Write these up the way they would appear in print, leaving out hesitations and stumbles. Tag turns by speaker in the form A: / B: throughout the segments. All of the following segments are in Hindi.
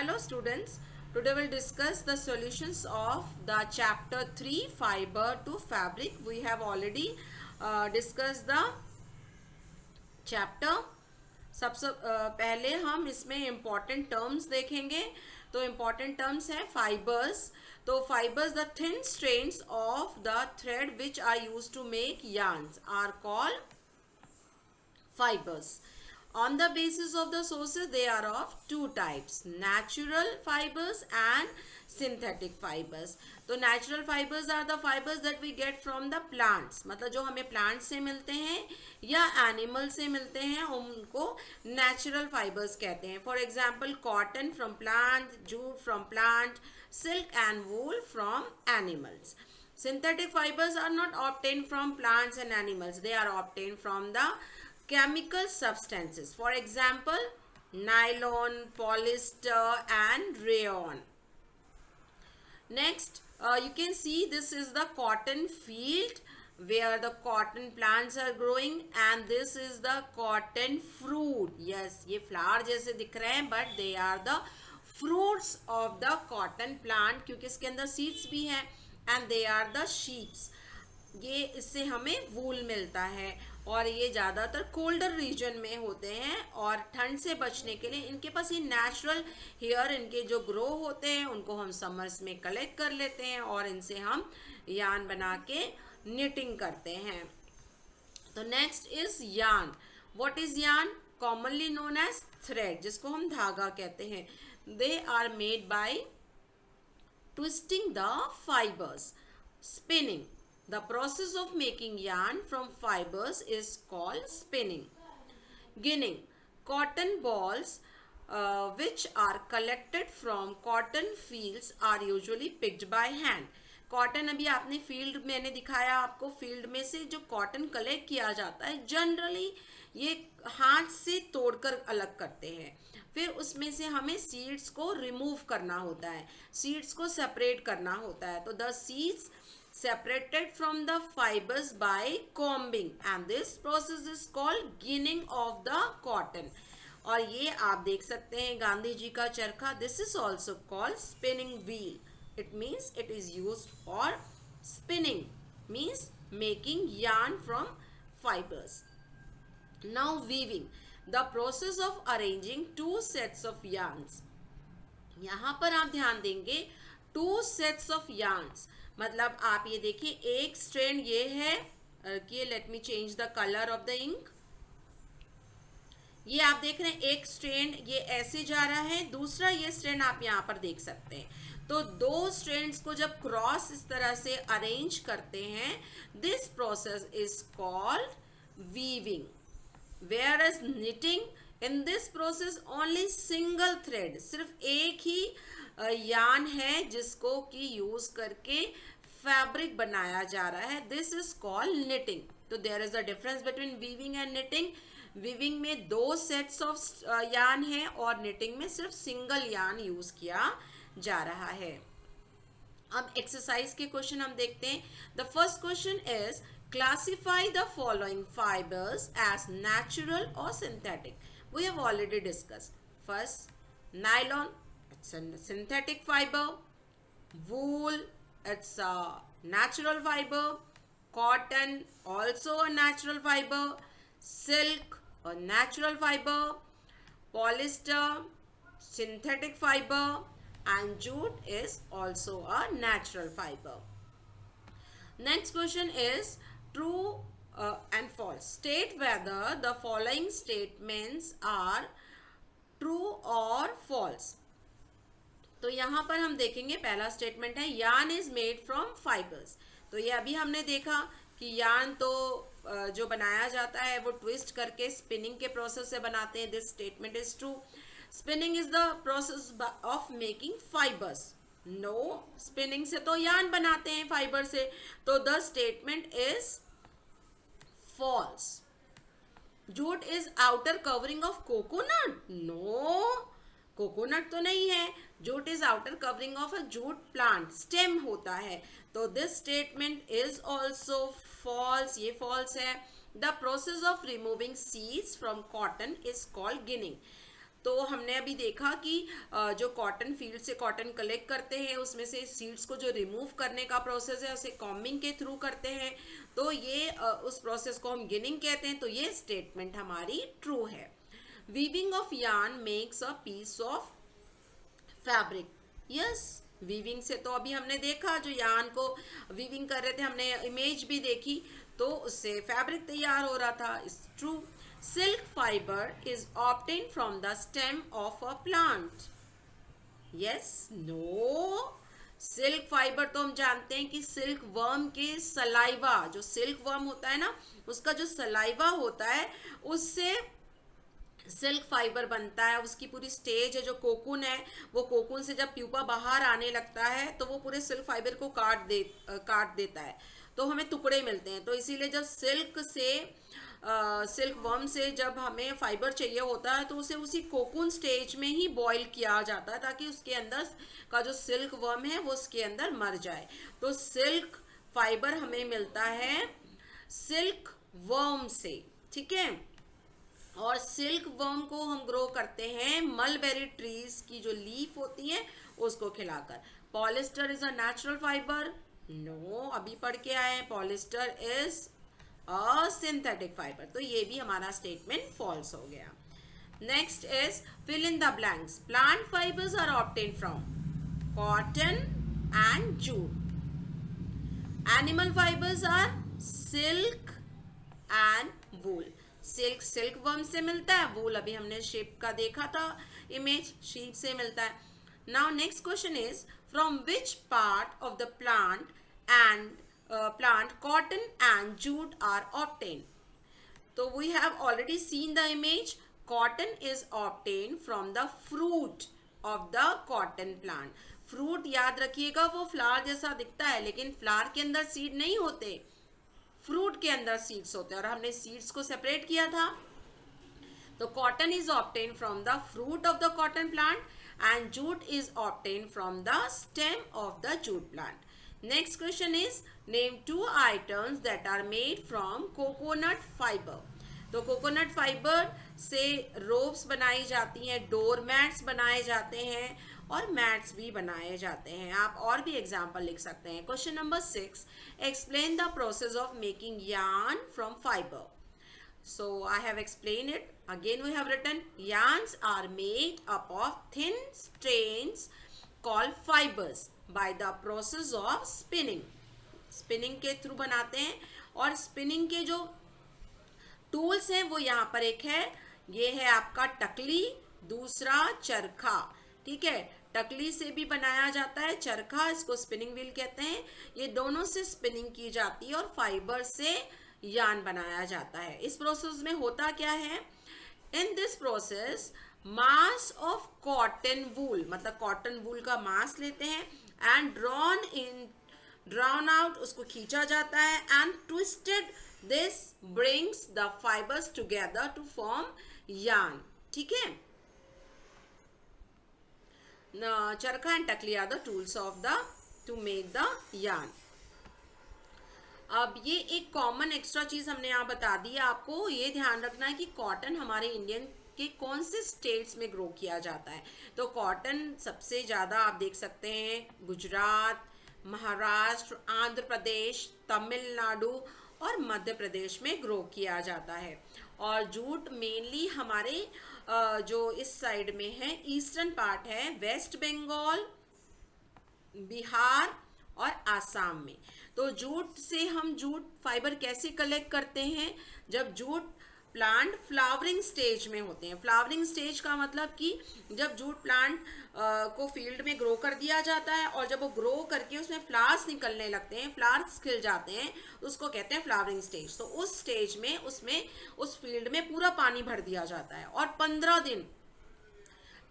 A: Hello students, today we'll discuss the solutions of the chapter 3 fiber to fabric. We have already discussed the chapter. सबसे पहले हम इसमें इम्पॉर्टेंट टर्म्स देखेंगे. तो इम्पॉर्टेंट टर्म्स है फाइबर्स. तो fibres the thin strands of the thread which are use to make yarns are called fibers. On the basis of the sources, they are of two types, natural fibers and synthetic fibers. तो natural fibers are the fibers that we get from the plants. मतलब जो हमें plants से मिलते हैं या animal से मिलते हैं उनको natural fibers कहते हैं. For example, cotton from plant, jute from plant, silk and wool from animals. Synthetic fibers are not obtained from plants and animals. They are obtained from the chemical substances. For example, nylon, polyester and rayon. Next, you can see this is the cotton field where the cotton plants are growing and this is the cotton fruit. Yes, ये flower जैसे दिख रहे हैं but they are the fruits of the cotton plant क्योंकि इसके अंदर seeds भी हैं and they are the sheaps. ये इससे हमें वूल मिलता है और ये ज़्यादातर कोल्डर रीजन में होते हैं और ठंड से बचने के लिए इनके पास ये नेचुरल हेयर इनके जो ग्रो होते हैं उनको हम समर्स में कलेक्ट कर लेते हैं और इनसे हम यार्न बना के निटिंग करते हैं. तो next is yarn. What is yarn? Commonly known as thread, जिसको हम धागा कहते हैं. They are made by twisting the fibres. Spinning. The process of making yarn from fibers is called spinning. Ginning. Cotton balls which are collected from cotton fields are usually picked by hand. Cotton अभी आपने फील्ड मैंने दिखाया आपको, फील्ड में से जो कॉटन कलेक्ट किया जाता है जनरली ये हाथ से तोड़कर अलग करते हैं. फिर उसमें से हमें सीड्स को रिमूव करना होता है, सीड्स को सेपरेट करना होता है. तो the seeds separated from the fibers by combing and this process is called ginning of the cotton. और ये आप देख सकते हैं गांधी जी का चरखा. this is also called spinning wheel. it means it is used for spinning, means making yarn from fibers. Now weaving, the process of arranging two sets of yarns. यहाँ पर आप ध्यान देंगे two sets of yarns. मतलब आप ये देखिए एक स्ट्रैंड ये है कि let me change the colour of the ink. ये आप देख रहे हैं एक स्ट्रैंड ये ऐसे जा रहा है, दूसरा ये स्ट्रैंड आप यहाँ पर देख सकते हैं. तो दो स्ट्रैंड्स को जब क्रॉस इस तरह से अरेंज करते हैं this process is called weaving. Whereas knitting, in this process only single thread, सिर्फ एक ही यार्न है जिसको कि यूज करके फैब्रिक बनाया जा रहा है. This is called knitting. तो there is a difference between weaving and knitting. Weaving में दो सेट्स ऑफ यार्न है और निटिंग में सिर्फ सिंगल यार्न यूज किया जा रहा है. अब एक्सरसाइज के क्वेश्चन हम देखते हैं. The first question is classify the following fibres as natural or synthetic. We have already discussed. First, nylon, it's a synthetic fiber. Wool, it's a natural fiber. Cotton, also a natural fiber. Silk, a natural fiber. Polyester, synthetic fiber. And jute is also a natural fiber. Next question is true and false. State whether the following statements are true or false. तो यहाँ पर हम देखेंगे पहला स्टेटमेंट है yarn is made from fibres. तो ये अभी हमने देखा कि यार्न तो जो बनाया जाता है वो ट्विस्ट करके स्पिनिंग के प्रोसेस से बनाते हैं. This statement is true. Spinning is the process of making fibres. No, spinning से तो यार्न बनाते हैं फाइबर से. तो the statement is false. Jute is outer covering of coconut. No, coconut तो नहीं है. Jute is outer covering of a jute plant, stem होता है. तो this statement is also false. ये फॉल्स है. The process of removing seeds from cotton is called ginning. तो हमने अभी देखा कि जो कॉटन फील्ड से कॉटन कलेक्ट करते हैं उसमें से सीड्स को जो रिमूव करने का प्रोसेस है उसे कॉम्बिंग के थ्रू करते हैं, तो ये उस प्रोसेस को हम गिनिंग कहते हैं। तो ये स्टेटमेंट हमारी ट्रू है। Weaving of yarn makes a piece of fabric. Yes, weaving से तो अभी हमने देखा, जो यार्न को वीविंग कर रहे थे, हमने इमेज भी देखी, तो उससे फैब्रिक तैयार हो रहा था। It's true. Silk fibre is obtain from the stem of a plant. Yes, no. Silk fibre तो हम जानते हैं कि सिल्क वर्म के सलाइवा, जो सिल्क वर्म होता है ना, उसका जो सलाइवा होता है उससे सिल्क फाइबर बनता है। उसकी पूरी स्टेज है, जो कोकून है, वो कोकून से जब प्यूपा बाहर आने लगता है तो वो पूरे सिल्क फाइबर को काट देता है, तो हमें टुकड़े मिलते हैं। तो इसीलिए जब सिल्क वर्म से जब हमें फाइबर चाहिए होता है तो उसे उसी कोकून स्टेज में ही बॉईल किया जाता है, ताकि उसके अंदर का जो सिल्क वर्म है वो उसके अंदर मर जाए। तो सिल्क फाइबर हमें मिलता है सिल्क वर्म से, ठीक है। और सिल्क वर्म को हम ग्रो करते हैं मलबेरी ट्रीज की जो लीफ होती है उसको खिलाकर। Polyester is a natural fibre. No, अभी पढ़ के आए हैं, polyester is a synthetic fibre. तो ये भी हमारा स्टेटमेंट फॉल्स हो गया। Next is fill in the blanks. Plant fibres are obtain from cotton and jute. Animal fibres are silk and wool. Silk worm से मिलता है, वूल अभी हमने शेप का देखा था इमेज, शीप से मिलता है। Now next question is from which part of the plant cotton and jute are obtain. तो we have already seen the image. Cotton is obtain from the fruit of the cotton plant. Fruit याद रखिएगा वो फ्लावर जैसा दिखता है, लेकिन फ्लावर के अंदर सीड नहीं होते, फ्रूट के अंदर सीड्स होते हैं, और हमने सीड्स को सेपरेट किया था। तो cotton is obtain from the fruit of the cotton plant and jute is obtain from the stem of the jute plant. Next question is name 2 items that are made from coconut fibre. तो कोकोनट फाइबर से रोप्स बनाई जाती हैं, डोर मैट्स बनाए जाते हैं, और मैट्स भी बनाए जाते हैं। आप और भी एग्जाम्पल लिख सकते हैं। Question number 6, explain the process of making yarn from fibre. So I have explained it. Again we have written yarns are made up of thin strands called fibers by the process of spinning. Spinning के थ्रू बनाते हैं, और स्पिनिंग के जो टूल्स हैं वो यहाँ पर एक है, ये है आपका टकली, दूसरा चरखा, ठीक है। टकली से भी बनाया जाता है, चरखा इसको स्पिनिंग व्हील कहते हैं। ये दोनों से स्पिनिंग की जाती है और फाइबर से यार्न बनाया जाता है। इस प्रोसेस में होता क्या है, इन this process mass of cotton wool, मतलब कॉटन वूल का मास लेते हैं, एंड ड्रॉन आउट, उसको खींचा जाता है, and twisted, this brings the fibres together to form yarn, ठीक है। Charkha and takli are the tools of to make the yarn. अब ये एक कॉमन एक्स्ट्रा चीज हमने यहाँ बता दी है आपको। ये ध्यान रखना है कि कॉटन हमारे इंडियन के कौन से स्टेट्स में ग्रो किया जाता है। तो कॉटन सबसे ज़्यादा आप देख सकते हैं गुजरात, महाराष्ट्र, आंध्र प्रदेश, तमिलनाडु और मध्य प्रदेश में ग्रो किया जाता है। और जूट मेनली हमारे जो इस साइड में है, ईस्टर्न पार्ट है, वेस्ट बंगाल, बिहार और आसाम में। तो जूट से हम जूट फाइबर कैसे कलेक्ट करते हैं, जब जूट प्लांट फ्लावरिंग स्टेज में होते हैं। फ्लावरिंग स्टेज का मतलब कि जब जूट प्लांट को फील्ड में ग्रो कर दिया जाता है, और जब वो ग्रो करके उसमें फ्लावर्स निकलने लगते हैं, फ्लावर्स खिल जाते हैं, उसको कहते हैं फ्लावरिंग स्टेज। तो उस स्टेज में उसमें उस फील्ड में पूरा पानी भर दिया जाता है, और 15 दिन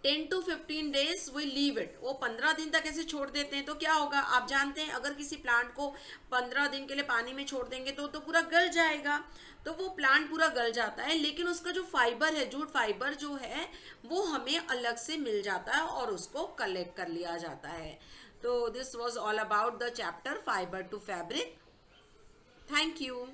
A: 10 to 15 days we leave it। वो 15 दिन तक ऐसे छोड़ देते हैं। तो क्या होगा, आप जानते हैं अगर किसी प्लांट को 15 दिन के लिए पानी में छोड़ देंगे तो पूरा गल जाएगा। तो वो प्लांट पूरा गल जाता है, लेकिन उसका जो फाइबर है, जूट फाइबर जो है, वो हमें अलग से मिल जाता है और उसको कलेक्ट कर लिया जाता है। तो this was all about the chapter fibre to fabric. Thank you.